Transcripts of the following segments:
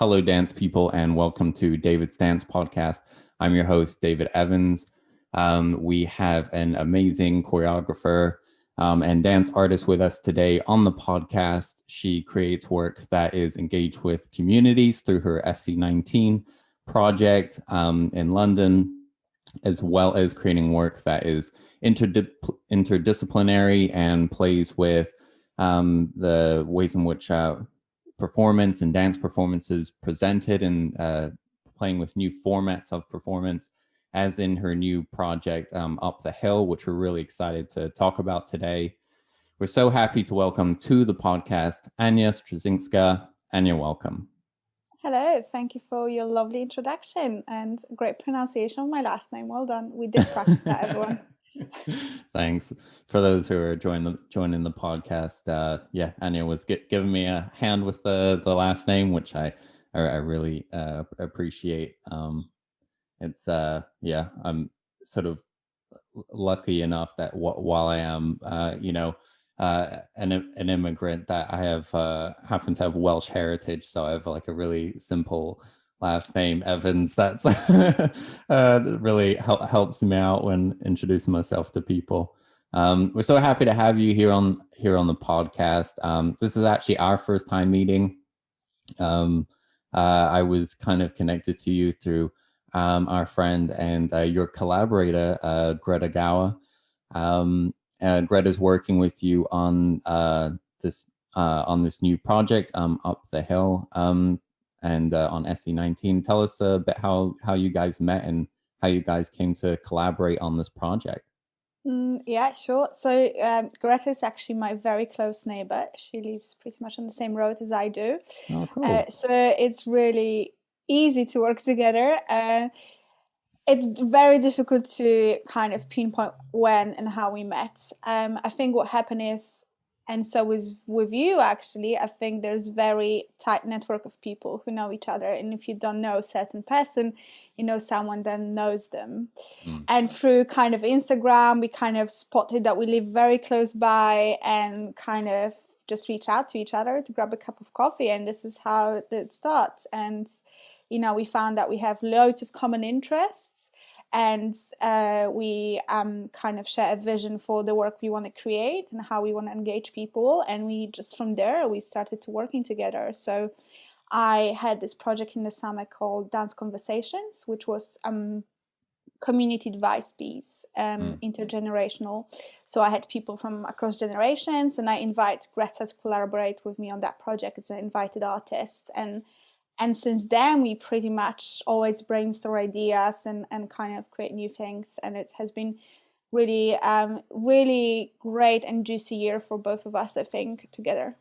hello, dance people, and welcome to David's Dance Podcast. I'm your host, David Evans. We have an amazing choreographer and dance artist with us today on the podcast. She creates work that is engaged with communities through her SC19 project in London, as well as creating work that is interdisciplinary and plays with the ways in which performance and dance performances presented and playing with new formats of performance, as in her new project, Up the Hill, which we're really excited to talk about today. We're so happy to welcome to the podcast, Ania Straczynska. Ania, welcome. Hello, thank you for your lovely introduction and great pronunciation of my last name. Well done. We did practice that, everyone. Thanks. For those who are joining the podcast, Ania was giving me a hand with the last name, which I really appreciate. It's I'm sort of lucky enough that while I am an immigrant, that I have happen to have Welsh heritage, so I have like a really simple last name, Evans. That's really helps me out when introducing myself to people. We're so happy to have you here on the podcast. This is actually our first time meeting. I was kind of connected to you through our friend and your collaborator, Greta Gower. Greta's working with you on this new project, Up the Hill, and on SC19. Tell us a bit how you guys met and how you guys came to collaborate on this project. Yeah, sure. So Greta is actually my very close neighbor. She lives pretty much on the same road as I do. Oh, cool. So it's really easy to work together. It's very difficult to kind of pinpoint when and how we met. I think what happened is, and so is with you actually, I think there's very tight network of people who know each other. And if you don't know a certain person, you know someone that knows them. And through kind of Instagram, we kind of spotted that we live very close by and kind of just reach out to each other to grab a cup of coffee. And this is how it starts. And we found that we have loads of common interests, and we kind of share a vision for the work we want to create and how we want to engage people. And we just from there, we started to working together. So I had this project in the summer called Dance Conversations, which was community advice piece, intergenerational. So I had people from across generations, and I invite Greta to collaborate with me on that project as an invited artist. And since then, we pretty much always brainstorm ideas and kind of create new things. And it has been really, really great and juicy year for both of us, I think, together.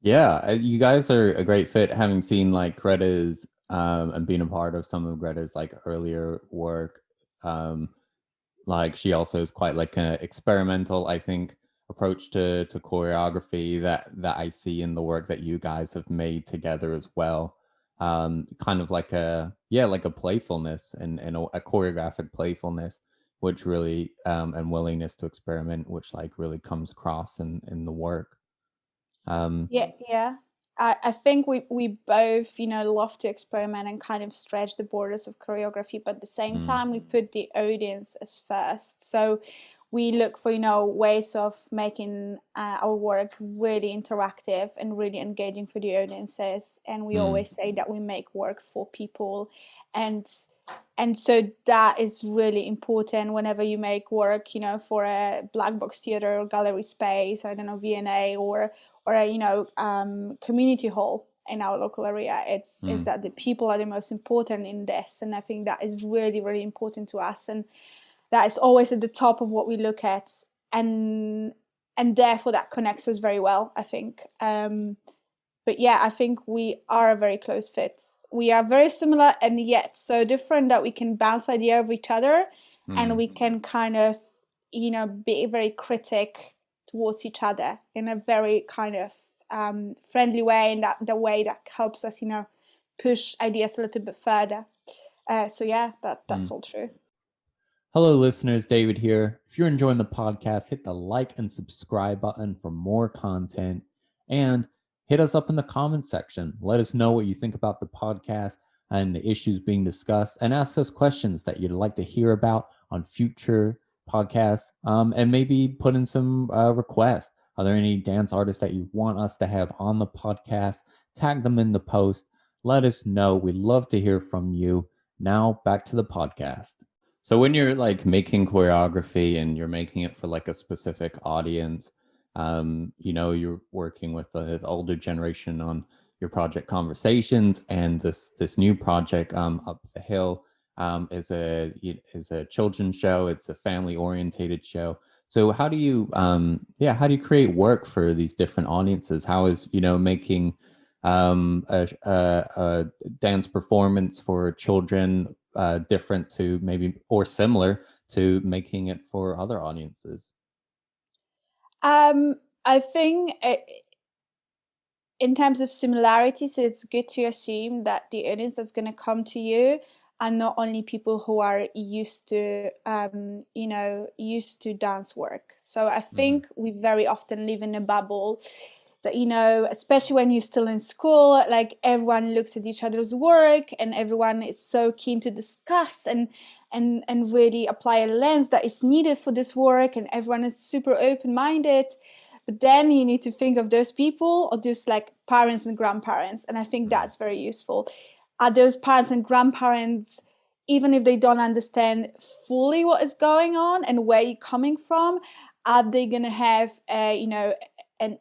Yeah, you guys are a great fit, having seen like Greta's and being a part of some of Greta's like earlier work. Like she also is quite like an experimental, I think, approach to choreography that I see in the work that you guys have made together as well. Kind of like a playfulness and a choreographic playfulness, which really and willingness to experiment, which like really comes across in the work. Yeah. I think we both, love to experiment and kind of stretch the borders of choreography, but at the same time, we put the audience as first. So we look for, ways of making our work really interactive and really engaging for the audiences. And we always say that we make work for people. And so that is really important whenever you make work, for a black box theater or gallery space, I don't know, V&A or a community hall in our local area. It's that the people are the most important in this, and I think that is really, really important to us, and that is always at the top of what we look at, and therefore that connects us very well, I think. But yeah, I think we are a very close fit. We are very similar and yet so different that we can bounce ideas of each other, and we can kind of be very critic towards each other in a very kind of friendly way, and that the way that helps us push ideas a little bit further. So yeah, that's all true. Hello listeners, David here. If you're enjoying the podcast, hit the like and subscribe button for more content. And hit us up in the comments section. Let us know what you think about the podcast and the issues being discussed, and ask us questions that you'd like to hear about on future podcasts, and maybe put in some requests. Are there any dance artists that you want us to have on the podcast? Tag them in the post. Let us know. We'd love to hear from you. Now back to the podcast. So when you're like making choreography and you're making it for like a specific audience, you're working with the older generation on your project Conversations, and this new project, Up the Hill, is a children's show. It's a family orientated show. So how do you how do you create work for these different audiences? How is making a dance performance for children different to maybe, or similar to making it for other audiences? I think in terms of similarities, it's good to assume that the audience that's going to come to you are not only people who are used to used to dance work. So I think we very often live in a bubble that, especially when you're still in school, like everyone looks at each other's work and everyone is so keen to discuss and really apply a lens that is needed for this work, and everyone is super open-minded. But then you need to think of those people, or just like parents and grandparents, and I think that's very useful. Are those parents and grandparents, even if they don't understand fully what is going on and where you're coming from, are they going to have a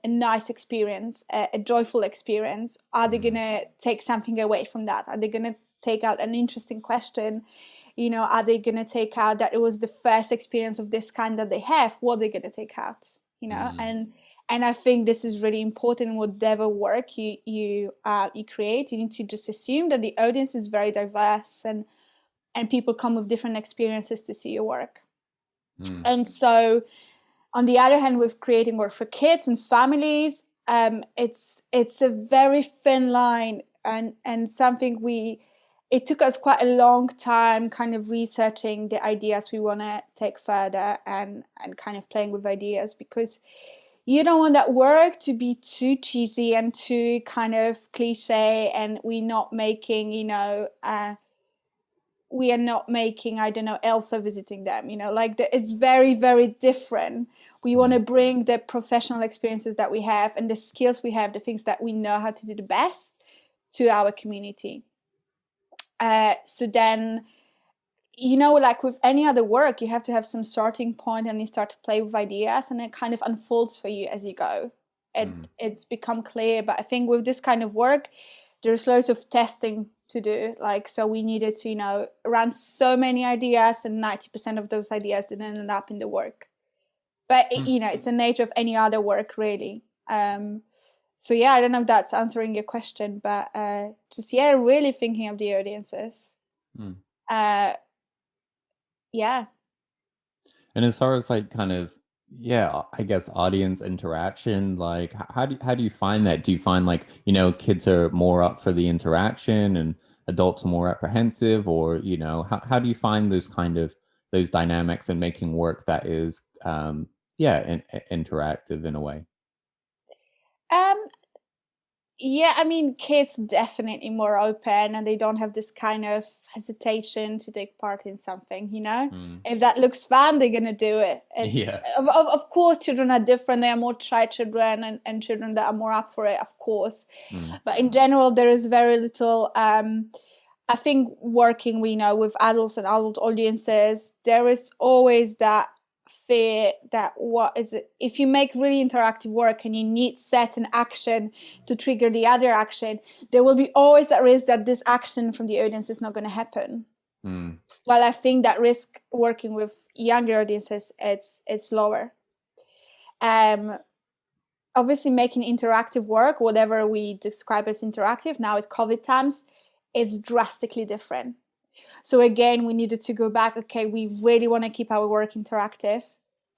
nice experience, a joyful experience? Are they going to take something away from that? Are they going to take out an interesting question? Are they going to take out that it was the first experience of this kind that they have? What are they going to take out? And I think this is really important in whatever work you create. You need to just assume that the audience is very diverse, and people come with different experiences to see your work. And so, on the other hand, with creating work for kids and families, it's a very thin line, and something it took us quite a long time kind of researching the ideas we want to take further, and kind of playing with ideas, because you don't want that work to be too cheesy and too kind of cliche, and we're not making, I don't know, Elsa visiting them, it's very, very different. We want to bring the professional experiences that we have and the skills we have, the things that we know how to do the best, to our community. So then, like with any other work, you have to have some starting point, and you start to play with ideas, and it kind of unfolds for you as you go. It's become clear. But I think with this kind of work, there's loads of testing to do. So we needed to, run so many ideas, and 90% of those ideas didn't end up in the work. But, it's the nature of any other work, really. So, yeah, I don't know if that's answering your question, but really thinking of the audiences. Yeah. And as far as like kind of, I guess audience interaction, like how do you find that? Do you find like, kids are more up for the interaction and adults are more apprehensive, or, how do you find those dynamics and making work that is, interactive in a way? Yeah, I mean, kids definitely more open, and they don't have this kind of hesitation to take part in something, If that looks fun, they're going to do it. Of course, children are different. There are more shy children and children that are more up for it, of course. But in general, there is very little, I think working, with adults and adult audiences, there is always that fear that if you make really interactive work and you need certain action to trigger the other action, there will be always that risk that this action from the audience is not going to happen. Well, I think that risk working with younger audiences, it's lower. Obviously, making interactive work, whatever we describe as interactive now at COVID times, is drastically different. So again, we needed to go back. Okay, we really want to keep our work interactive.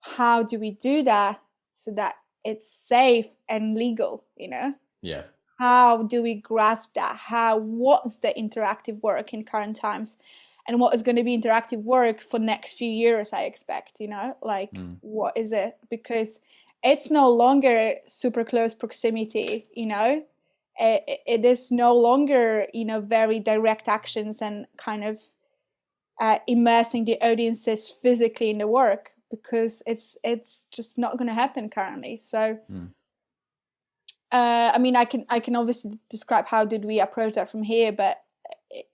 How do we do that so that it's safe and legal, Yeah. How do we grasp that? What's the interactive work in current times? And what is going to be interactive work for next few years, I expect, what is it? Because it's no longer super close proximity, you know. It is no longer, you know, very direct actions and kind of immersing the audiences physically in the work, because it's just not going to happen currently. So I mean, I can obviously describe how did we approach that from here, but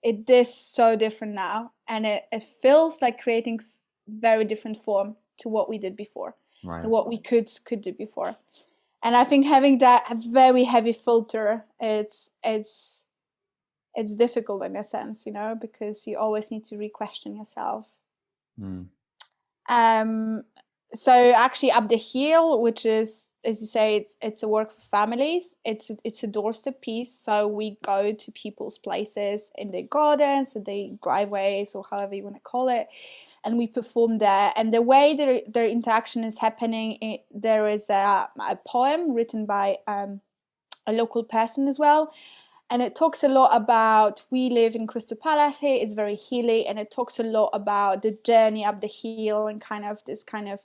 it is so different now, and it feels like creating very different form to what we did before, Right. and what we could do before. And I think having that very heavy filter, it's difficult in a sense, you know, because you always need to re-question yourself. Um, so actually, Up the Hill, which is, as you say, it's a work for families. It's a doorstep piece. So we go to people's places in their gardens, in their driveways, or however you want to call it, and we perform there. And the way their interaction is happening, there is a poem written by a local person as well, and it talks a lot about, we live in Crystal Palace here, it's very hilly, and it talks a lot about the journey up the hill and kind of this kind of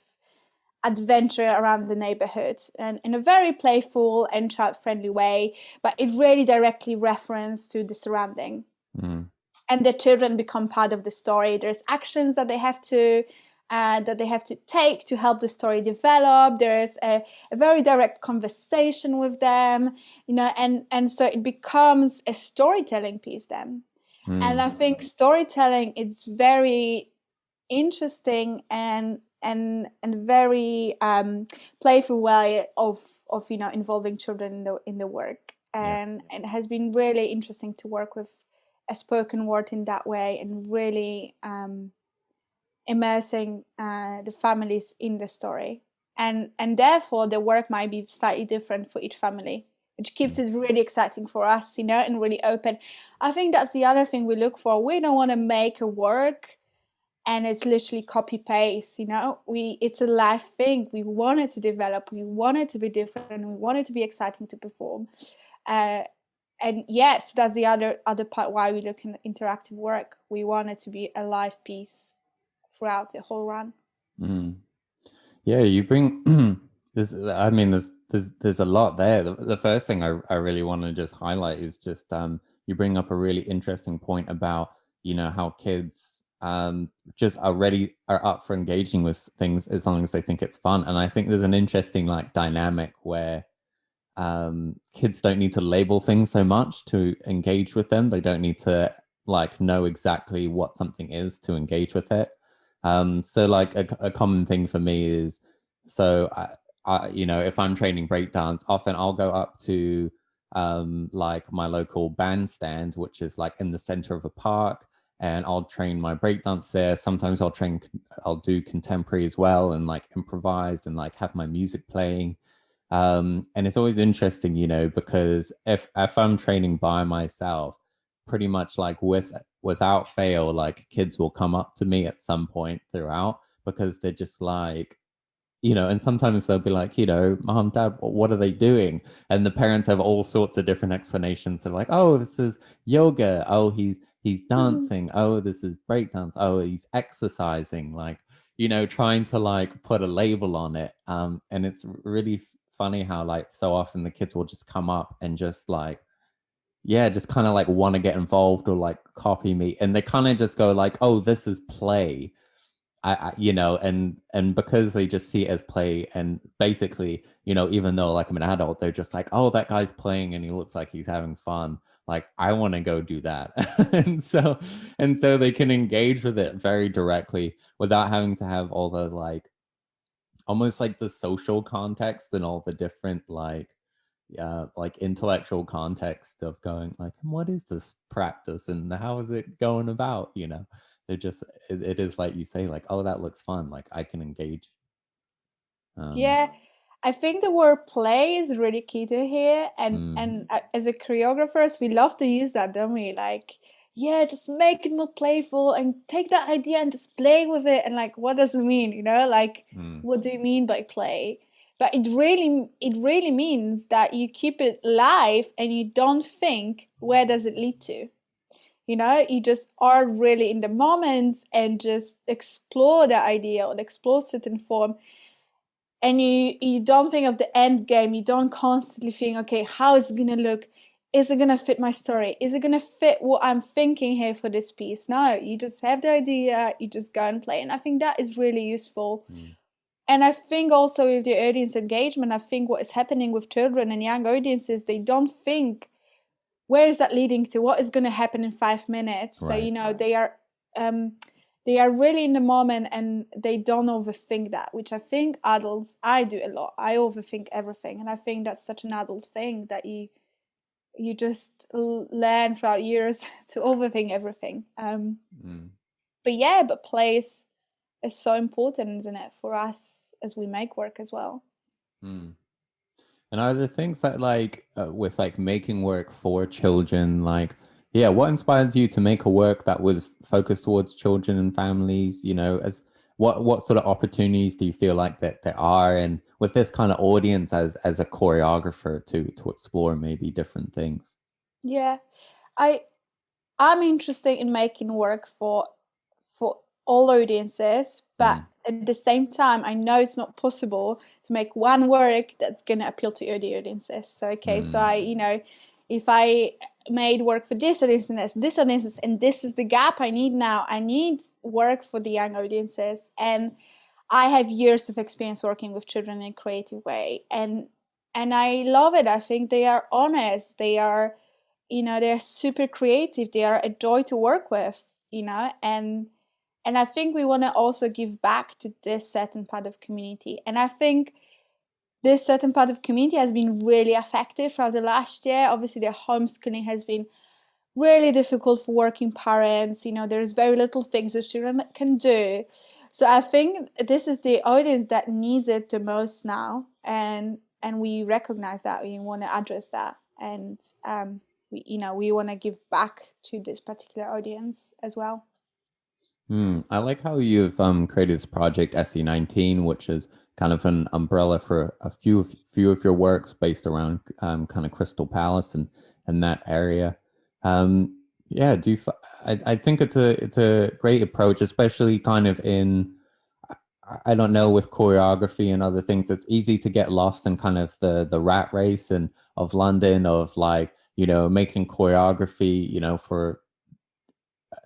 adventure around the neighborhood, and in a very playful and child-friendly way, but it really directly reference to the surrounding. And the children become part of the story. There's actions that they have to take to help the story develop. There is a very direct conversation with them, you know, and so it becomes a storytelling piece then. And I think storytelling is very interesting and very playful way of you know, involving children in the work, and it has been really interesting to work with a spoken word in that way, and really immersing the families in the story, and therefore the work might be slightly different for each family, which keeps it really exciting for us, you know, and really open. I think that's the other thing we look for. We don't want to make a work and it's literally copy paste, you know. It's a live thing. We want it to develop, we want it to be different, we want it to be exciting to perform. And yes, that's the other part why we look in interactive work. We want it to be a live piece throughout the whole run. Yeah, you bring this. I mean, there's a lot there. The first thing I really want to just highlight is just you bring up a really interesting point about, you know, how kids just are up for engaging with things as long as they think it's fun. And I think there's an interesting like dynamic where kids don't need to label things so much to engage with them. They don't need to like know exactly what something is to engage with it. So like a common thing for me is, so you know, if I'm training breakdance, often I'll go up to like my local bandstand, which is like in the center of a park, and I'll train my breakdance there. Sometimes I'll do contemporary as well, and like improvise and like have my music playing. And it's always interesting, you know, because if I'm training by myself, pretty much like without fail, like kids will come up to me at some point throughout, because they're just like, you know, and sometimes they'll be like, you know, mom, dad, what are they doing? And the parents have all sorts of different explanations. They're like, oh, this is yoga. Oh, he's dancing. Oh, this is breakdance. Oh, he's exercising. Like, you know, trying to like put a label on it. And it's really funny how like so often the kids will just come up and just like, yeah, just kind of like want to get involved or like copy me, and they kind of just go like, oh, this is play. You know, and because they just see it as play, and basically, you know, even though like I'm an adult, they're just like, oh, that guy's playing and he looks like he's having fun, like I want to go do that. And so they can engage with it very directly without having to have all the like almost like the social context and all the different like intellectual context of going like, what is this practice and how is it going about, you know. They're just it is like you say, like, oh, that looks fun, like I can engage. Yeah, I think the word play is really key to here, Mm, as a choreographers, we love to use that, don't we? Like, yeah, just make it more playful and take that idea and just play with it. And like, what does it mean? You know, like, mm, what do you mean by play? But it really means that you keep it live and you don't think, where does it lead to? You know, you just are really in the moment and just explore the idea or explore certain form. and you don't think of the end game. You don't constantly think, okay, how is it gonna look? Is it gonna fit my story? Is it gonna fit what I'm thinking here for this piece? No, you just have the idea, you just go and play. And I think that is really useful. And I think also with the audience engagement, I think what is happening with children and young audiences, they don't think, where is that leading to? What is going to happen in 5 minutes? So, Right. they are really in the moment, and they don't overthink that, which I think adults, I do a lot. I overthink everything. And I think that's such an adult thing, that you just learn throughout years to overthink everything. But yeah, but play is so important, isn't it, for us as we make work as well. And are there things that like with like making work for children, like yeah, what inspires you to make a work that was focused towards children and families? You know, as what sort of opportunities do you feel like that there are, and with this kind of audience as a choreographer to explore maybe different things? Yeah, I I'm interested in making work for all audiences, but Mm, at the same time, I know it's not possible to make one work that's going to appeal to all the audiences. So, okay, so mm, if I made work for this audience and this audiences, and this is the gap I need now, I need work for the young audiences. And I have years of experience working with children in a creative way, and I love it. I think they are honest. They are, they're super creative. They are a joy to work with, and I think we want to also give back to this certain part of community. And I think this certain part of community has been really affected throughout the last year. Obviously, the homeschooling has been really difficult for working parents. There's very little things the children can do. So I think this is the audience that needs it the most now, and we recognize that. We want to address that, and we want to give back to this particular audience as well. I like how you've created this project SE19, which is kind of an umbrella for a few of your works based around kind of Crystal Palace and that area. Yeah, I think it's a great approach, especially kind of in I don't know, with choreography and other things. It's easy to get lost in kind of the rat race and of London, of like, making choreography, for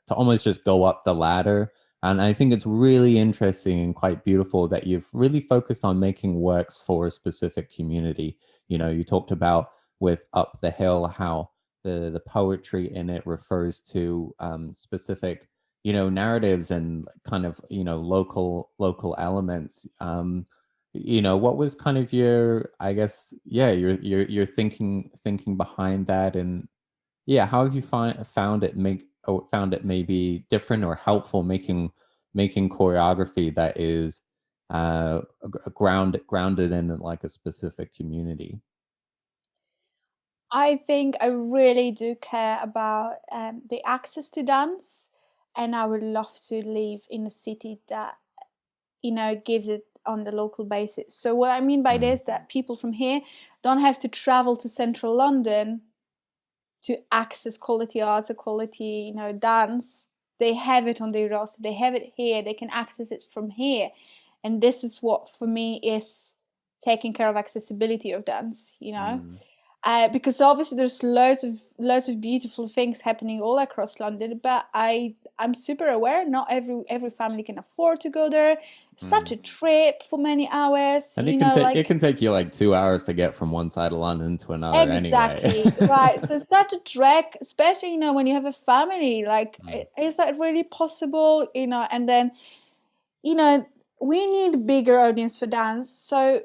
to almost just go up the ladder. And I think it's really interesting and quite beautiful that you've really focused on making works for a specific community. You talked about with Up the Hill how the poetry in it refers to specific, narratives and kind of, local elements. What was kind of your, I guess, yeah, your thinking behind that, and yeah, how have you found it maybe different or helpful making choreography that is grounded in like a specific community? I think I really do care about the access to dance, and I would love to live in a city that gives it on the local basis. So what I mean by Mm, this, that people from here don't have to travel to central London to access quality arts or quality, dance. They have it on their roster. They have it here. They can access it from here. And this is what for me is taking care of accessibility of dance. mm. Because obviously there's loads of beautiful things happening all across London, but I'm super aware not every family can afford to go there. Such Mm. a trip for many hours, And it like can take you like 2 hours to get from one side of London to another anyway. exactly right. So such a trek, especially when you have a family. Like, Mm, is that really possible? And then you know we need bigger audience for dance. So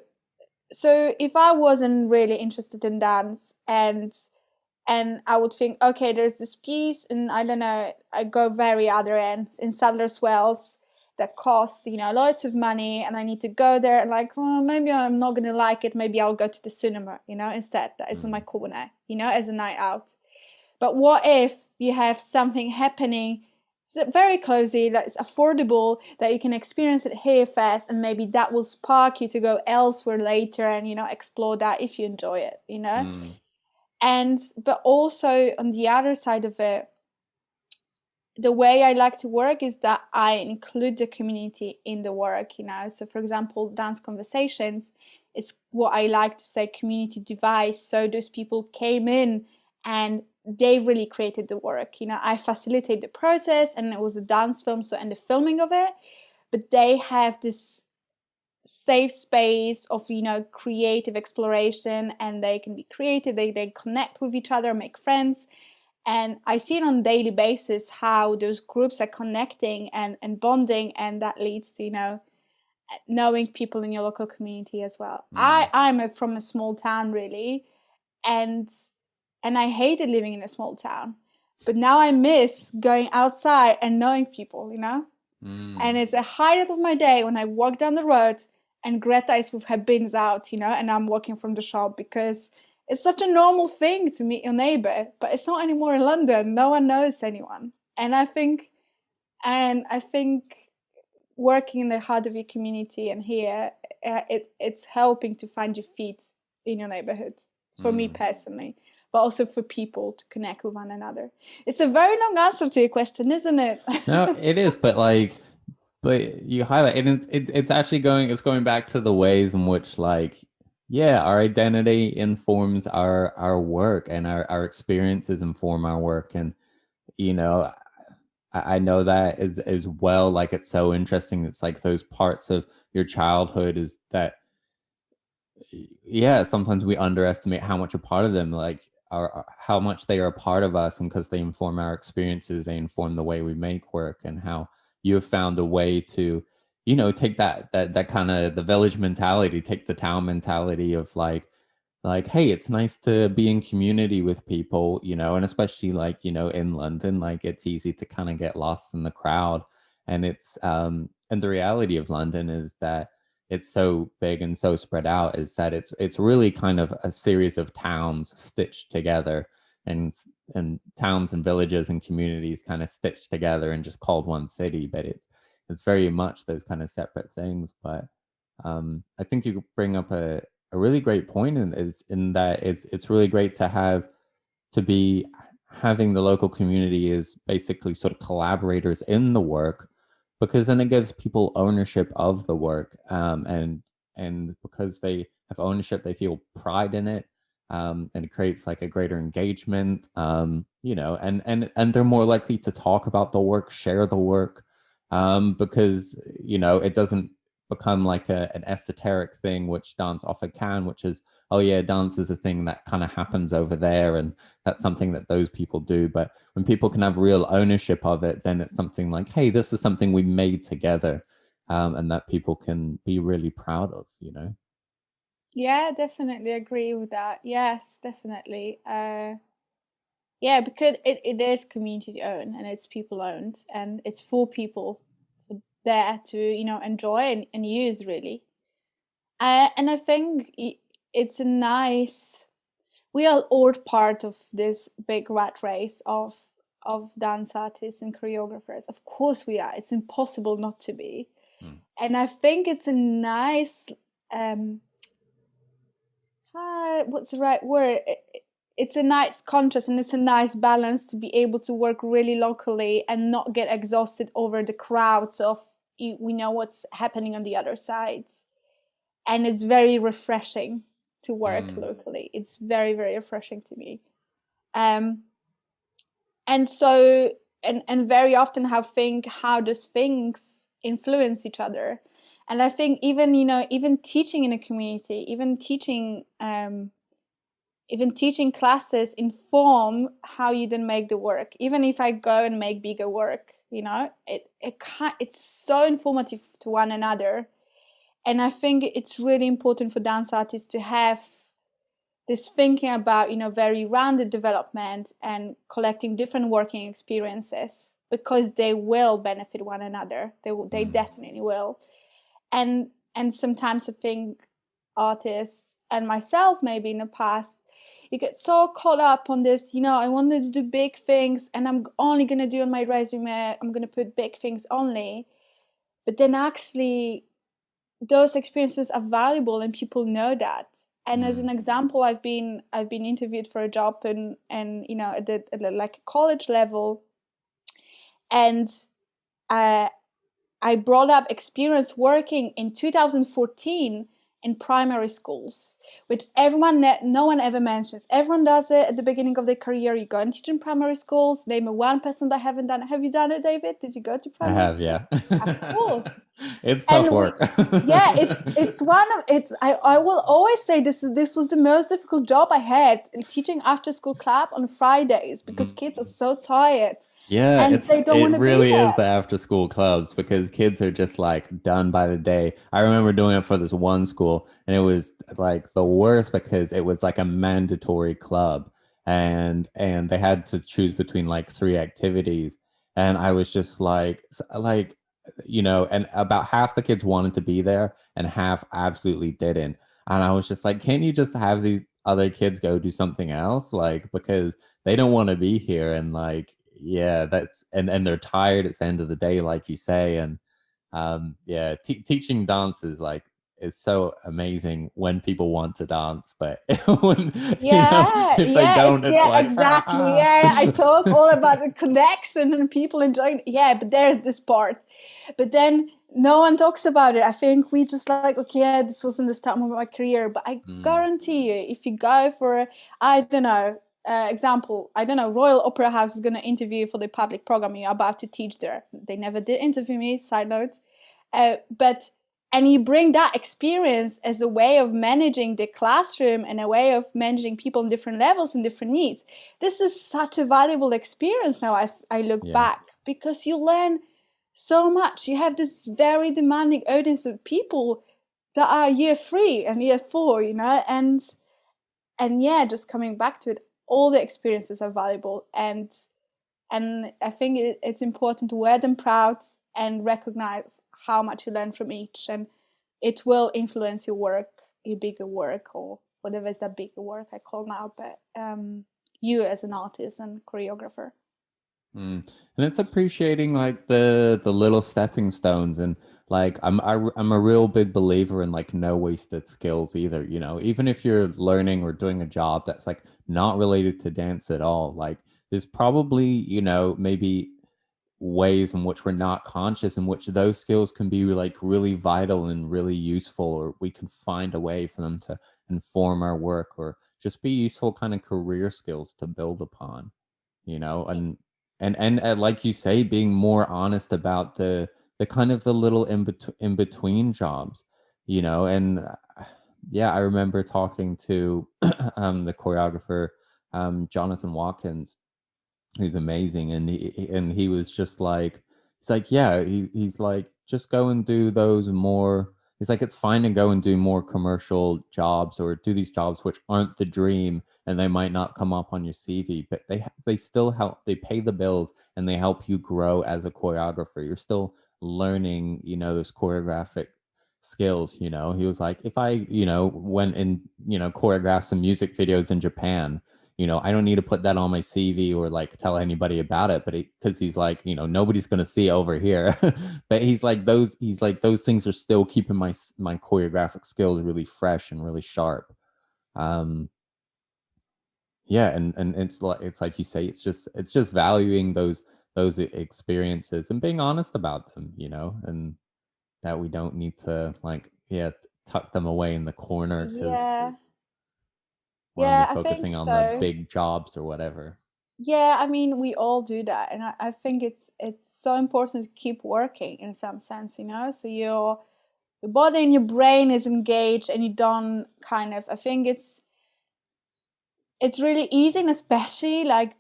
if I wasn't really interested in dance, and I would think, okay, there's this piece, and I don't know, I go very other end in Sadler's Wells that cost, lots of money, and I need to go there, and like, oh, maybe I'm not gonna like it. Maybe I'll go to the cinema, instead. That is on my mm, corner, as a night out. But what if you have something happening very closely, that's affordable, that you can experience it here first, and maybe that will spark you to go elsewhere later and explore that if you enjoy it. mm, But also on the other side of it, the way I like to work is that I include the community in the work, you know. So for example, dance conversations, it's what I like to say community device. So those people came in and they really created the work. You know, I facilitate the process and it was a dance film, so and the filming of it, but they have this safe space of, you know, creative exploration, and they can be creative, they connect with each other, make friends. And I see it on a daily basis how those groups are connecting and bonding, and that leads to, you know, knowing people in your local community as well. I'm from a small town really, and I hated living in a small town, but now I miss going outside and knowing people, you know. And it's a highlight of my day when I walk down the road and Greta is with her bins out, you know, and I'm walking from the shop, because it's such a normal thing to meet your neighbor, but it's not anymore in London. No one knows anyone. And I think working in the heart of your community and here, it's helping to find your feet in your neighborhood, for me personally, but also for people to connect with one another. It's a very long answer to your question, isn't it? No, it is, but but you highlight it, and it's actually going back to the ways in which, like, yeah, our identity informs our work, and our experiences inform our work. And you know, I know that as well. Like, it's so interesting. It's like those parts of your childhood is that, yeah, sometimes we underestimate how much a part of them, like, are how much they are a part of us, and because they inform our experiences, they inform the way we make work. And how you have found a way to, you know, take that kind of the village mentality, take the town mentality of like, hey, it's nice to be in community with people, you know. And especially, like, you know, in London, like, it's easy to kind of get lost in the crowd. And it's and the reality of London is that it's so big and so spread out, is that it's really kind of a series of towns stitched together, and towns and villages and communities kind of stitched together and just called one city. But it's very much those kind of separate things. But I think you bring up a really great point, and is in that it's really great to have to be having the local community is basically sort of collaborators in the work, because then it gives people ownership of the work, and because they have ownership, they feel pride in it, and it creates like a greater engagement, you know, and they're more likely to talk about the work, share the work, because you know, it doesn't become like an esoteric thing, which dance often can, which is, oh yeah, dance is a thing that kind of happens over there, and that's something that those people do. But when people can have real ownership of it, then it's something like, hey, this is something we made together, and that people can be really proud of, you know. Yeah, definitely agree with that. Yes, definitely. Yeah, because it is community owned and it's people owned and it's for people there to, you know, enjoy and use really. And I think it's a nice. We are all part of this big rat race of dance artists and choreographers. Of course we are. It's impossible not to be. And I think it's a nice um what's the right word? It's a nice contrast and it's a nice balance to be able to work really locally and not get exhausted over the crowds of we know what's happening on the other side. And it's very refreshing to work locally. It's very, very refreshing to me. Um, and so, and very often how those things influence each other. And I think even, you know, even teaching in a community, even teaching classes inform how you then make the work. Even if I go and make bigger work, you know, it's so informative to one another. And I think it's really important for dance artists to have this thinking about, you know, very rounded development and collecting different working experiences, because they will benefit one another. They definitely will. And sometimes I think artists and myself maybe in the past, you get so caught up on this, you know, I wanted to do big things and I'm only going to do on my resume, I'm going to put big things only. But then actually those experiences are valuable and people know that. And as an example, I've been interviewed for a job and you know at the like college level, And uh, I brought up experience working in 2014 in primary schools, which no one ever mentions. Everyone does it at the beginning of their career. You go and teach in primary schools. Name a one person that haven't done it. Have you done it, David? Did you go to I primary have, school? yeah. Of course. It's tough And work. yeah, it's one of it's. I will always say this was the most difficult job I had, teaching after school club on Fridays, because Mhm. kids are so tired Yeah, and they don't it want to be really is there. the after school clubs because kids are just like done by the day. I remember doing it for this one school and it was like the worst because it was like a mandatory club and they had to choose between like three activities and I was just like and about half the kids wanted to be there and half absolutely didn't. And I was just like, can't you just have these other kids go do something else? Like because they don't want to be here and like yeah that's and they're tired it's the end of the day like you say and yeah teaching dance is like is so amazing when people want to dance but when Yeah, if they yeah, don't it's like exactly. Yeah, I talk all about the connection and people enjoying. Yeah, but there's this part. But then no one talks about it. I think we just like, okay, yeah, this wasn't the start of my career. But I mm, guarantee you, if you go for, I don't know, example, I don't know, Royal Opera House is going to interview you for the public program you're about to teach there. They never did interview me, side note. But and you bring that experience as a way of managing the classroom and a way of managing people in different levels and different needs. This is such a valuable experience now. I look yeah back, because you learn so much. You have this very demanding audience of people that are year 3 and year 4, and yeah, just coming back to it, all the experiences are valuable, and I think it's important to wear them proud and recognize how much you learn from each, and it will influence your work, your bigger work, or whatever is that bigger work I call now, but you as an artist and choreographer. mm. And it's appreciating like the little stepping stones and like I'm a real big believer in like no wasted skills either, even if you're learning or doing a job that's like not related to dance at all, like there's probably, maybe ways in which we're not conscious in which those skills can be like really vital and really useful or we can find a way for them to inform our work or just be useful kind of career skills to build upon and like you say being more honest about the kind of the little in between jobs and yeah I remember talking to the choreographer Jonathan Watkins who's amazing and he was just like he's like yeah he's like just go and do those more he's like it's fine to go and do more commercial jobs or do these jobs which aren't the dream and they might not come up on your CV but they still help they pay the bills and they help you grow as a choreographer you're still learning those choreographic skills he was like if I went and choreographed some music videos in Japan I don't need to put that on my CV or like tell anybody about it, but because he's like, nobody's gonna see it over here. But he's like those things are still keeping my choreographic skills really fresh and really sharp. Um, yeah, and it's like you say, it's just valuing those experiences and being honest about them, and that we don't need to like tuck them away in the corner because Yeah, we're only yeah, I think focusing on the so. big jobs or whatever. Yeah, I mean, we all do that, and I think it's so important to keep working in some sense, so your body and your brain is engaged, and you don't kind of. I think it's really easy, and especially like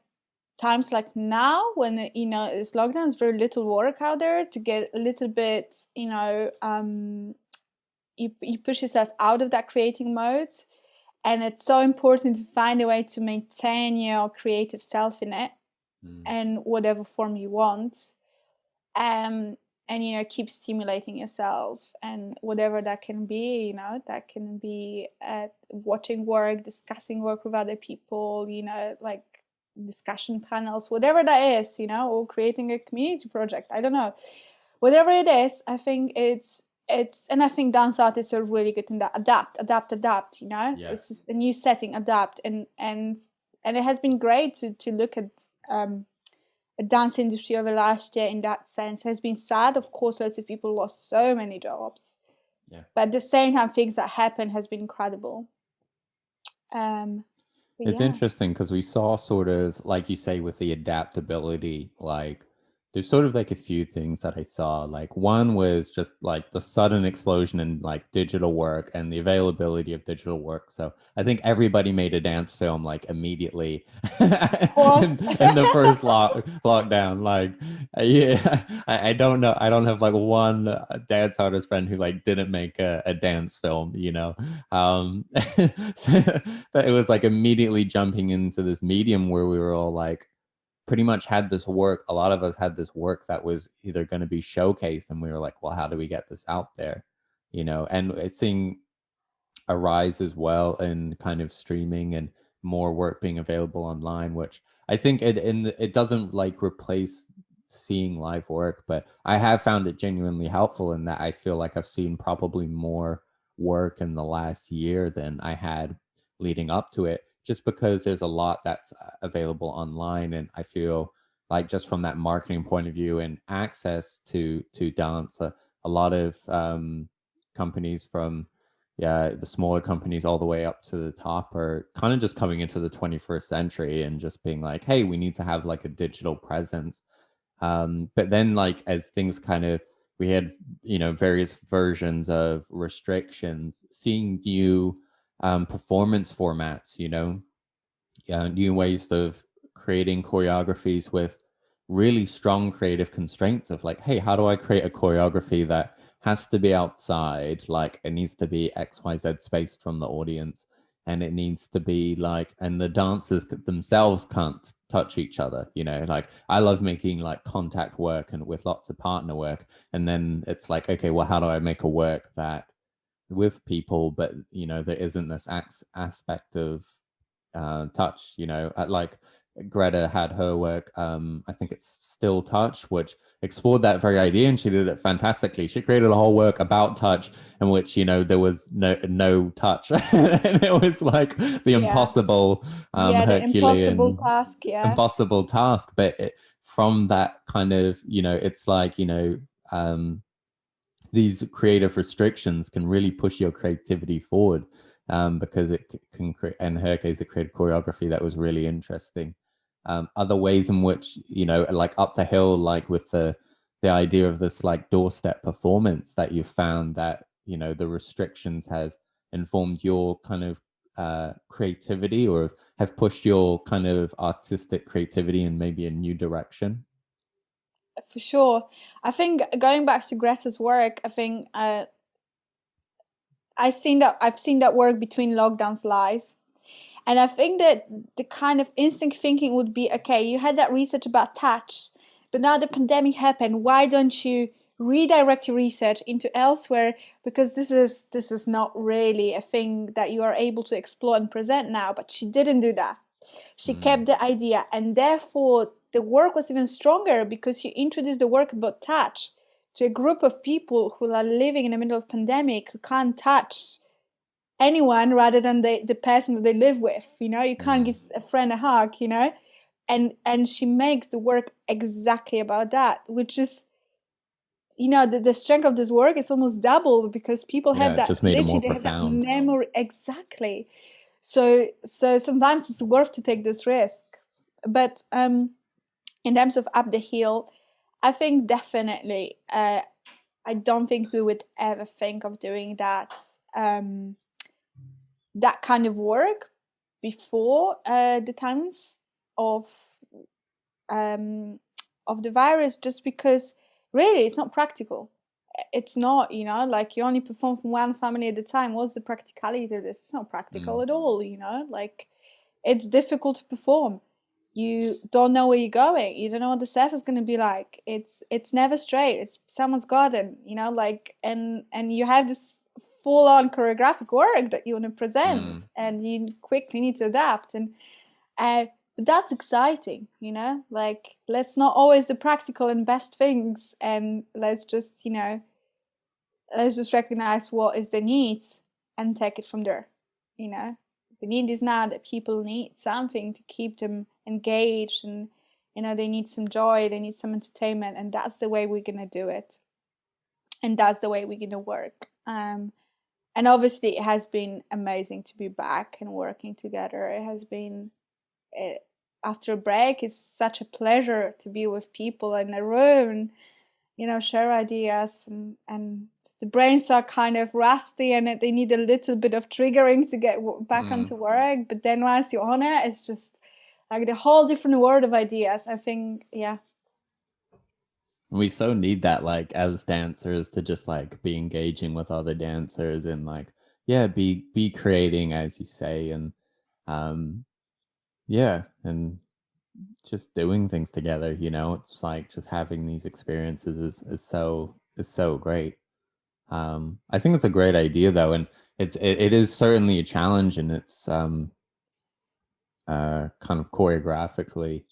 times like now when it's lockdown, there's very little work out there, to get a little bit, you push yourself out of that creating mode, and it's so important to find a way to maintain your creative self in it, Mm. and whatever form you want, um and keep stimulating yourself, and whatever that can be, that can be watching work, discussing work with other people, like discussion panels, whatever that is, or creating a community project, I don't know, whatever it is. I think it's and I think dance artists are really good in that. Adapt, Yeah. this is a new setting, adapt, and it has been great to look at, um dance industry over last year in that sense has been sad. Of course, lots of people lost so many jobs. Yeah. But at the same time, things that happen has been incredible. It's Yeah. interesting because we saw sort of, like you say, with the adaptability, like there's sort of like a few things that I saw. Like one was just like the sudden explosion in like digital work and the availability of digital work. So I think everybody made a dance film like immediately Of course. in the first lockdown. Like, yeah, I don't know. I don't have like one dance artist friend who like didn't make a dance film, you know? So that it was like immediately jumping into this medium where we were all like, pretty much had this work. A lot of us had this work that was either going to be showcased, and we were like, well, how do we get this out there? You know, and it's seeing a rise as well in kind of streaming and more work being available online, which I think it doesn't like replace seeing live work, but I have found it genuinely helpful in that I feel like I've seen probably more work in the last year than I had leading up to it, just because there's a lot that's available online. And I feel like just from that marketing point of view and access to dance, a lot of companies from, yeah, the smaller companies all the way up to the top are kind of just coming into the 21st century and just being like, hey, we need to have like a digital presence. But then like as things kind of, we had, you know, various versions of restrictions, seeing new performance formats, you know, new ways of creating choreographies with really strong creative constraints of like, hey, how do I create a choreography that has to be outside, like it needs to be XYZ spaced from the audience, and it needs to be like, and the dancers themselves can't touch each other, you know, like I love making like contact work and with lots of partner work, and then it's like, okay, well, how do I make a work that with people, but you know, there isn't this aspect of touch, you know, like Greta had her work, I think it's Still Touch, which explored that very idea, and she did it fantastically. She created a whole work about touch in which, you know, there was no touch and it was like the Yeah. impossible Yeah, the impossible Herculean task. Yeah. impossible task. But from that kind of, you know, it's like, you know, these creative restrictions can really push your creativity forward, because it can create, in her case, it created choreography that was really interesting. Other ways in which, you know, like Up the Hill, like with the idea of this like doorstep performance, that you found that, you know, the restrictions have informed your kind of creativity, or have pushed your kind of artistic creativity in maybe a new direction. For sure. I think going back to Greta's work, I think I've seen that work between lockdowns live. And I think that the kind of instinct thinking would be, okay, you had that research about touch, but now the pandemic happened. Why don't you redirect your research into elsewhere? Because this is not really a thing that you are able to explore and present now. But she didn't do that. She Mm, kept the idea, and therefore the work was even stronger because you introduced the work about touch to a group of people who are living in the middle of pandemic, who can't touch anyone rather than the person that they live with. You know, you can't give mm. a friend a hug, you know. And she makes the work exactly about that, which is, you know, the strength of this work is almost doubled because people Yeah, have it that, just made it literally more they have that profound. memory exactly. So sometimes it's worth to take this risk. But in terms of Up the Hill, I think definitely I don't think we would ever think of doing that that kind of work before the times of um, of the virus, just because really it's not practical. It's not, you know, like you only perform for one family at a time. What's the practicality of this? It's not practical Mm. at all, you know, like it's difficult to perform. You don't know where you're going. You don't know what the surf is going to be like. It's never straight. It's someone's garden, you know, like, and you have this full on choreographic work that you want to present, Mm. and you quickly need to adapt. And uh, but that's exciting, you know, like let's not always the practical and best things, and let's just, you know, let's just recognize what is the needs and take it from there, you know. The need is now that people need something to keep them engaged and They need some joy, they need some entertainment, and that's the way we're gonna do it, and that's the way we're gonna work. And obviously, it has been amazing to be back and working together. It has been, after a break, it's such a pleasure to be with people in a room, share ideas, and the brains are kind of rusty and they need a little bit of triggering to get back onto work. But then once you're on it, it's just like the whole different world of ideas. I think, yeah. We so need that, like, as dancers, to just like be engaging with other dancers and like, yeah, be creating, as you say, and yeah, and just doing things together. It's like just having these experiences is so great. I think it's a great idea though, and it is certainly a challenge, and it's kind of choreographically,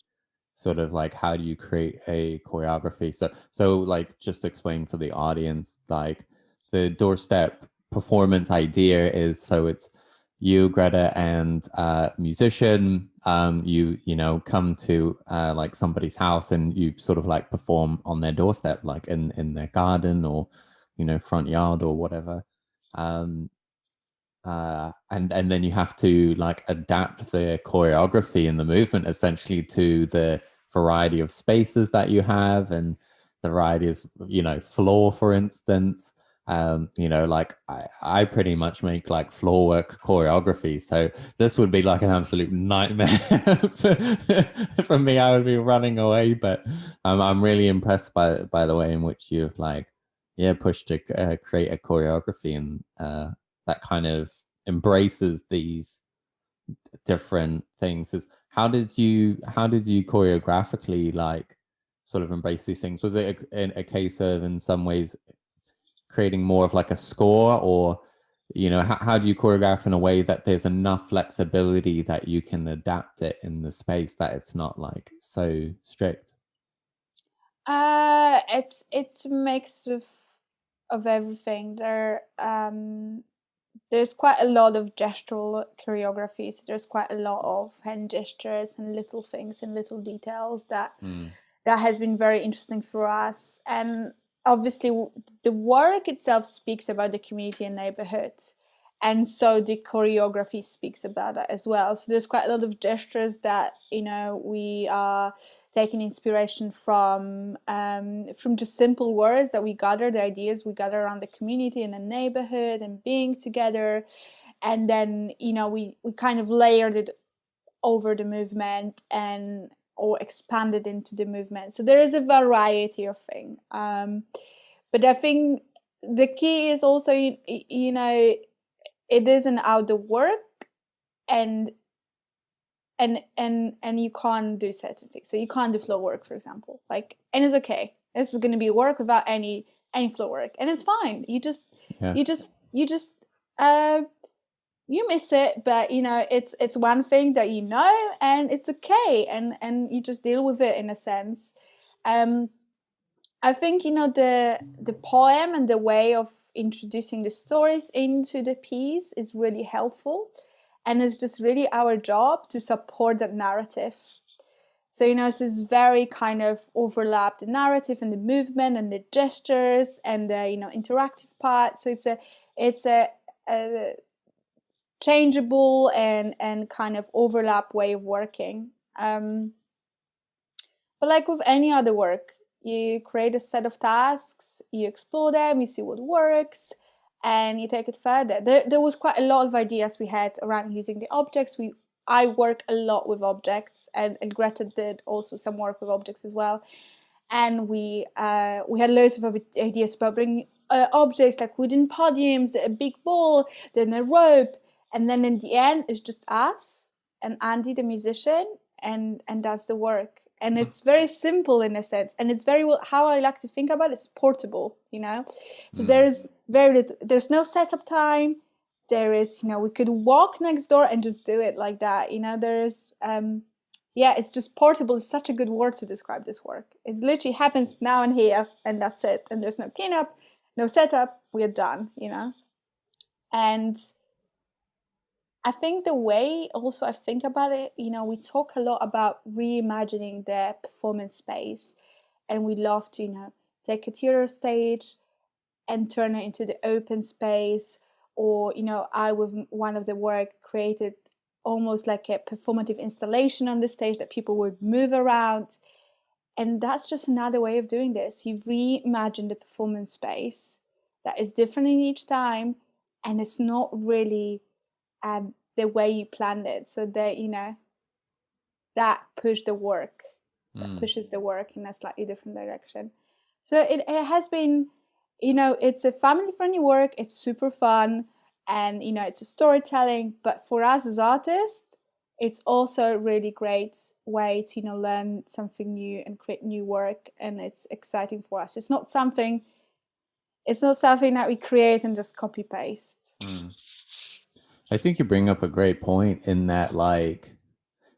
sort of like, how do you create a choreography? So like, just explain for the audience, like, the doorstep performance idea is, so it's you, Greta, and musician. Come to like somebody's house, and you sort of like perform on their doorstep, like in their garden, or front yard, or whatever. And then you have to like adapt the choreography and the movement essentially to the variety of spaces that you have, and the variety of floor, for instance. Like, I pretty much make like floor work choreography, so this would be like an absolute nightmare for me. I would be running away, but I'm really impressed by the way in which you've like, yeah, pushed to create a choreography, and that kind of embraces these different things. Is how did you choreographically like sort of embrace these things? Was it a case of, in some ways, creating more of like a score, or how do you choreograph in a way that there's enough flexibility that you can adapt it in the space, that it's not like so strict? It's a mix of everything. There's quite a lot of gestural choreography, so there's quite a lot of hand gestures and little things and little details that has been very interesting for us. And obviously, the work itself speaks about the community and neighborhood, and so the choreography speaks about that as well. So there's quite a lot of gestures that we are taking inspiration from just simple words that we gather, the ideas we gather around the community and the neighborhood and being together. And then we kind of layered it over the movement, and or expanded into the movement. So there is a variety of things. But I think the key is also, it is an outdoor work, and you can't do certain things. So you can't do floor work, for example. Like, and it's okay. This is going to be work without any floor work, and it's fine. You just Yeah. you just you miss it, but it's one thing that and it's okay, and you just deal with it in a sense. I think the poem and the way of introducing the stories into the piece is really helpful, and it's just really our job to support that narrative. So so it's very kind of overlap the narrative and the movement and the gestures and the interactive part. So it's a changeable and kind of overlap way of working. But like with any other work, you create a set of tasks, you explore them, you see what works, and you take it further. There was quite a lot of ideas we had around using the objects. I work a lot with objects, and Greta did also some work with objects as well. And we had loads of ideas about bringing objects like wooden podiums, a big ball, then a rope, and then in the end it's just us and Andy the musician, and that's the work. And it's very simple in a sense, and it's very well, how I like to think about it, it's portable, so there's there's no setup time. There is, we could walk next door and just do it like that. There is yeah, it's just portable. It's such a good word to describe this work. It literally happens now and here, and that's it. And there's no cleanup, no setup. We're done, And I think the way also I think about it, we talk a lot about reimagining the performance space, and we love to, take a theater stage and turn it into the open space. Or, I, with one of the work, created almost like a performative installation on the stage that people would move around. And that's just another way of doing this. You reimagine the performance space that is different in each time, and it's not really the way you planned it. So that, that pushes the work, in a slightly different direction. So it has been, it's a family friendly work. It's super fun, and it's a storytelling. But for us as artists, it's also a really great way to learn something new and create new work, and it's exciting for us. It's not something that we create and just copy paste. I think you bring up a great point in that, like,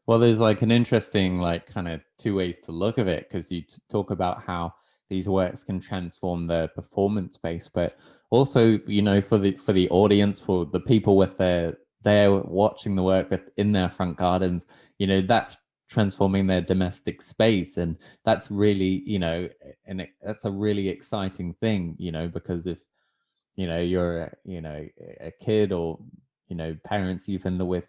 well, there's like an interesting, like, kind of two ways to look at it, because you talk about how these works can transform the performance space, but also, for the audience, for the people with they're watching the work in their front gardens, that's transforming their domestic space, and that's really, that's a really exciting thing, because if you're a kid, or parents even,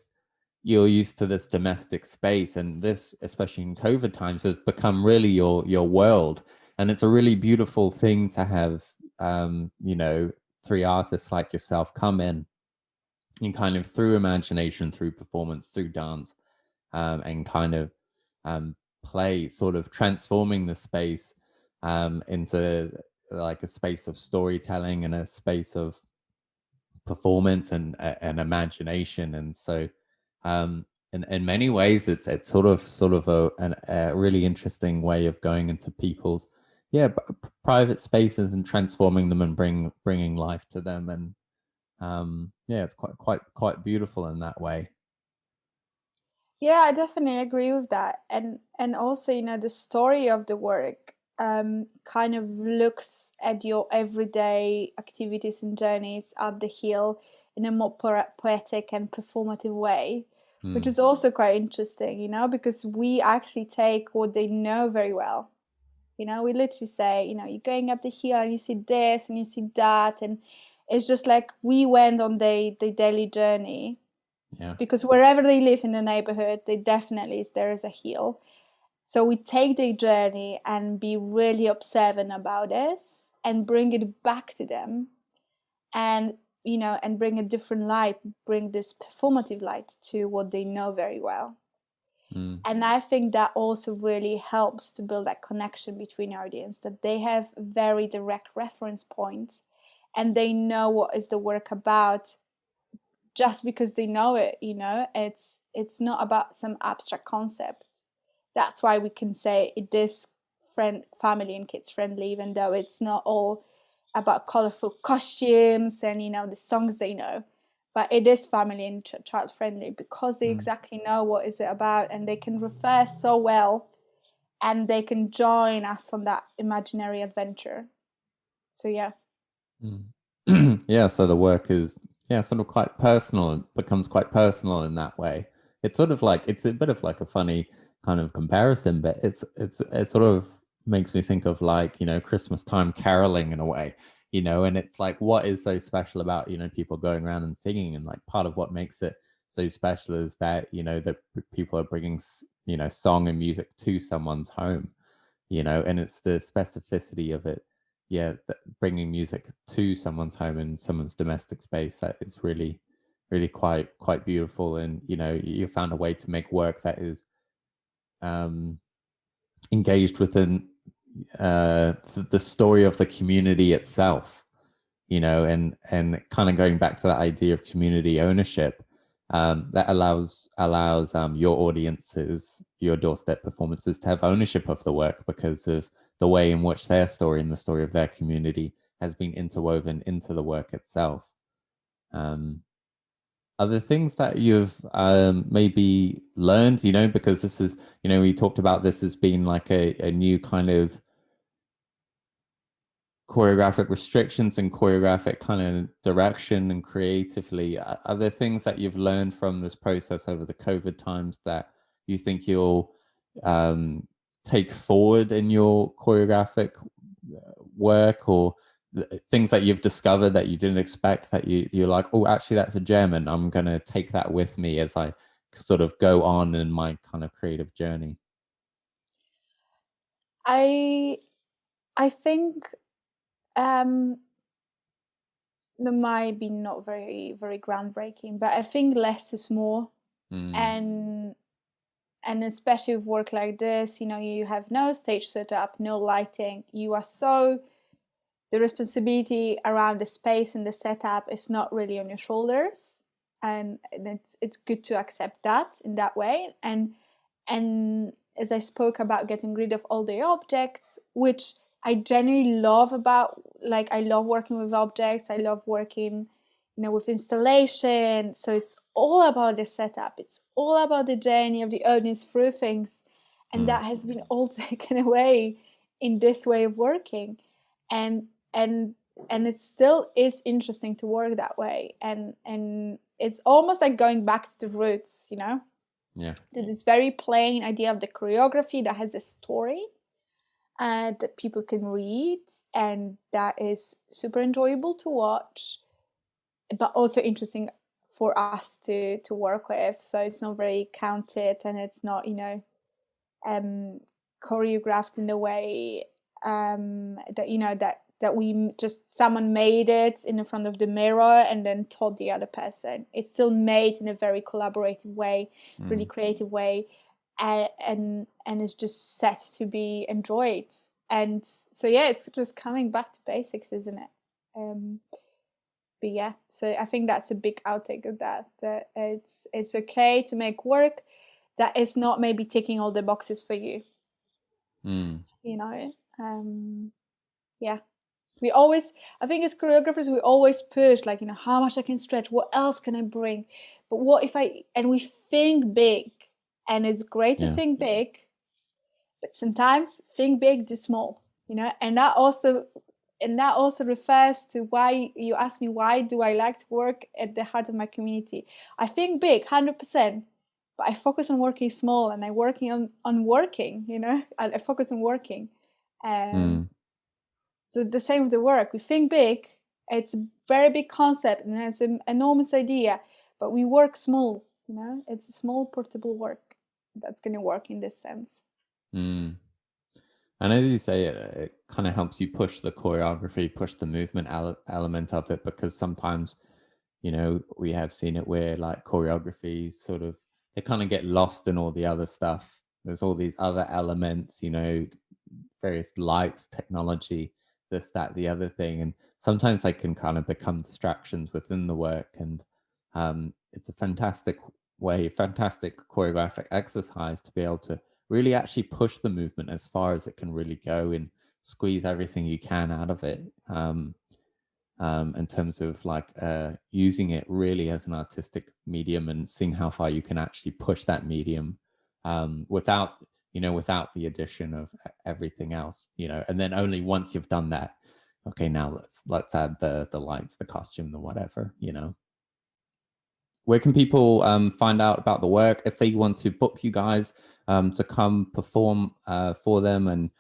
you're used to this domestic space, and this, especially in COVID times, has become really your world. And it's a really beautiful thing to have three artists like yourself come in and kind of, through imagination, through performance, through dance, and kind of play, sort of transforming the space into like a space of storytelling and a space of performance and imagination. And so in many ways, it's sort of a really interesting way of going into people's private spaces and transforming them and bringing life to them. And it's quite beautiful in that way. Yeah, I definitely agree with that. And also, the story of the work kind of looks at your everyday activities and journeys up the hill in a more poetic and performative way, which is also quite interesting, because we actually take what they know very well. We literally say, you're going up the hill and you see this and you see that, and it's just like we went on the daily journey. Yeah. Because wherever they live in the neighborhood, there is a hill. So we take the journey and be really observant about it and bring it back to them, and and bring a different light, bring this performative light to what they know very well. And I think that also really helps to build that connection between audience, that they have very direct reference points and they know what is the work about just because they know it. It's not about some abstract concept. That's why we can say it is family and kids friendly, even though it's not all about colorful costumes and the songs they know, but it is family and child friendly because they exactly know what is it about, and they can refer so well, and they can join us on that imaginary adventure. So yeah. Yeah, so the work is sort of quite personal, and becomes quite personal in that way. It's sort of like, it's a bit of like a funny kind of comparison, but it sort of makes me think of, like, Christmas time caroling in a way, and it's like, what is so special about people going around and singing, and like part of what makes it so special is that that people are bringing song and music to someone's home, and it's the specificity of it, bringing music to someone's home and someone's domestic space, that is really, really quite beautiful. And you found a way to make work that is engaged within the story of the community itself, and kind of going back to that idea of community ownership, that allows your audiences, your doorstep performances, to have ownership of the work because of the way in which their story and the story of their community has been interwoven into the work itself. Are there things that you've maybe learned, because this is, we talked about this as being like a new kind of choreographic restrictions and choreographic kind of direction and creatively, are there things that you've learned from this process over the COVID times that you think you'll take forward in your choreographic work, or things that you've discovered that you didn't expect, that you're like, oh, actually that's a gem and I'm going to take that with me as I sort of go on in my kind of creative journey? I I think that might be not very groundbreaking, but I think less is more. Mm, and and especially with work like this, you have no stage setup, no lighting. You are so The responsibility around the space and the setup is not really on your shoulders, and it's good to accept that in that way. And as I spoke about getting rid of all the objects, which I genuinely love about, like, I love working with objects. I love working, with installation. So it's all about the setup. It's all about the journey of the audience through things, and mm, that has been all taken away in this way of working. And and and it still is interesting to work that way, and it's almost like going back to the roots, yeah. to this very plain idea of the choreography that has a story that people can read, and that is super enjoyable to watch, but also interesting for us to work with. So it's not very counted, and it's not, um, choreographed in a way that we just someone made it in front of the mirror and then taught the other person. It's still made in a very collaborative way, really Mm. creative way, and it's just set to be enjoyed. And so yeah, it's just coming back to basics, isn't it? Um, but yeah, so I think that's a big outtake of that it's okay to make work that is not maybe ticking all the boxes for you. Mm. you know yeah, we always, I think as choreographers, we always push, like, how much I can stretch, what else can I bring, but what if I and we think big, and it's great to Yeah. think big, but sometimes think big, do small, and that also refers to why you ask me, why do I like to work at the heart of my community. I think big 100%, but I focus on working small, and I working on working, I focus on working. um, Mm. so the same with the work. We think big, it's a very big concept, and it's an enormous idea, but we work small, it's a small portable work that's going to work in this sense. Mm. And as you say, it kind of helps you push the choreography, push the movement element of it, because sometimes, we have seen it where like choreography sort of, they kind of get lost in all the other stuff. There's all these other elements, various lights, technology, this, that, the other thing. And sometimes they can kind of become distractions within the work. And it's a fantastic choreographic exercise to be able to really actually push the movement as far as it can really go and squeeze everything you can out of it. In terms of like using it really as an artistic medium and seeing how far you can actually push that medium without without the addition of everything else, and then only once you've done that, okay, now let's add the lights, the costume, the whatever. Where can people find out about the work if they want to book you guys to come perform for them and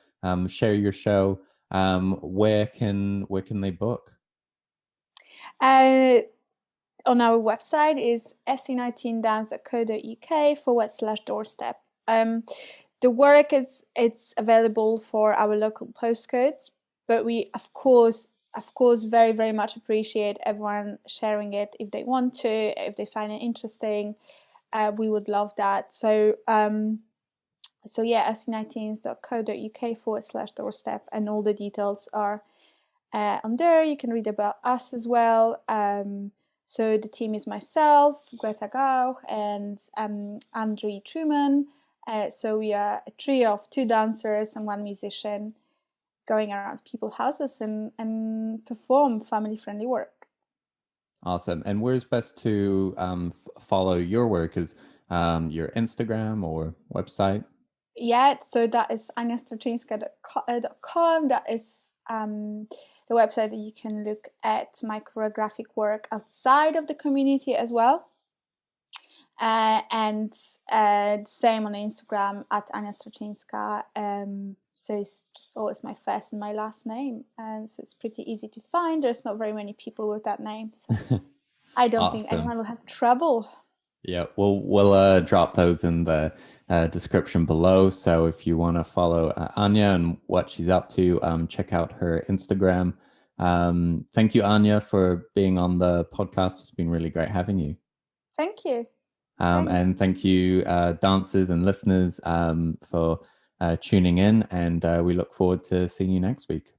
share your show? Where can they book? uh, on our website is se19dance.co.uk/doorstep. The work is it's available for our local postcodes, but we of course very very much appreciate everyone sharing it if they want to, if they find it interesting. We would love that. So yeah, se19s.co.uk/doorstep, and all the details are on there. You can read about us as well. So the team is myself, Greta Gauch, and Andre Truman. So we are a trio of two dancers and one musician going around people's houses and perform family-friendly work. Awesome. And where's best to follow your work? Is your Instagram or website? Yeah, so that is aniastraczynska.com. That is the website that you can look at my choreographic work outside of the community as well. And same on Instagram at Ania Straczynska. So it's just always my first and my last name, and so it's pretty easy to find. There's not very many people with that name, so I don't think Awesome. anyone will have trouble. Yeah, we'll drop those in the description below. So if you want to follow Anya and what she's up to, check out her Instagram. Thank you, Anya, for being on the podcast. It's been really great having you. Thank you. And thank you, dancers and listeners, for tuning in. And we look forward to seeing you next week.